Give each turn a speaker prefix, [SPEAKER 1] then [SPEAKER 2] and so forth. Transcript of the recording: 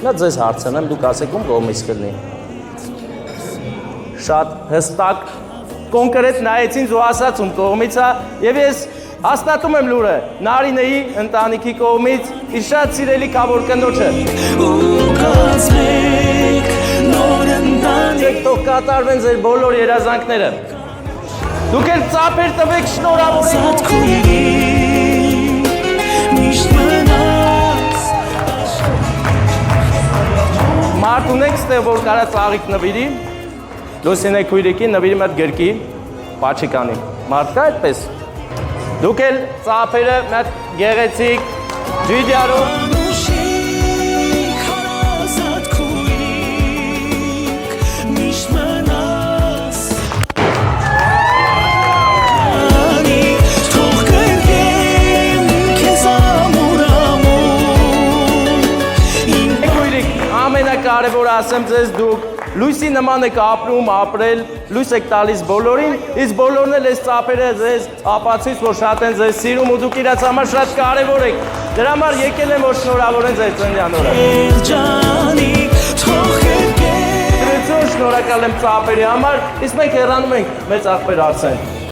[SPEAKER 1] Նա ձեզ հարցնեմ, դուք ասեք ում կողմից կլինի։ Շատ հստակ, կոնկրետ նայեցին ու ասաց ում կողմից է, եւ ես հաստատում եմ լուրը, Նարինեի ընտանիքի կողմից իր շատ սիրելի կավոր կնոջը։ Դուք թող կատարվեն ձեր բոլոր երազանքները։ Դուք էլ ծափեր տվեք, շնորհավորեք։ Մարդ ունեք ստեղ, որ կարա ծաղիկ նվիրի, լուսինե քույրիկի նվիրի մատ գրկի, պաչիկանի։ Մարդ կա այդպես։ Դուք էլ ծափերը մատ գեղեցիկ, ջիդյարով։ Ամենակարևորը ասեմ ձեզ դուք լույսի նման եք ապրում, ապրել, լույս եք տալիս բոլորին, իսկ բոլորն էլ այս ծափերը ձեզ ապացույց, որ շատ են ձեզ սիրում ու դուք իրաց համար շատ կարևոր եք։ Դրա համար եկել եմ, որ շնորհավորեն ձեր ծննդյան օրը։ Շնորհակալ եմ ծափերի համար, իսկ մենք հեռանում ենք մեծ աղբեր Արսեն։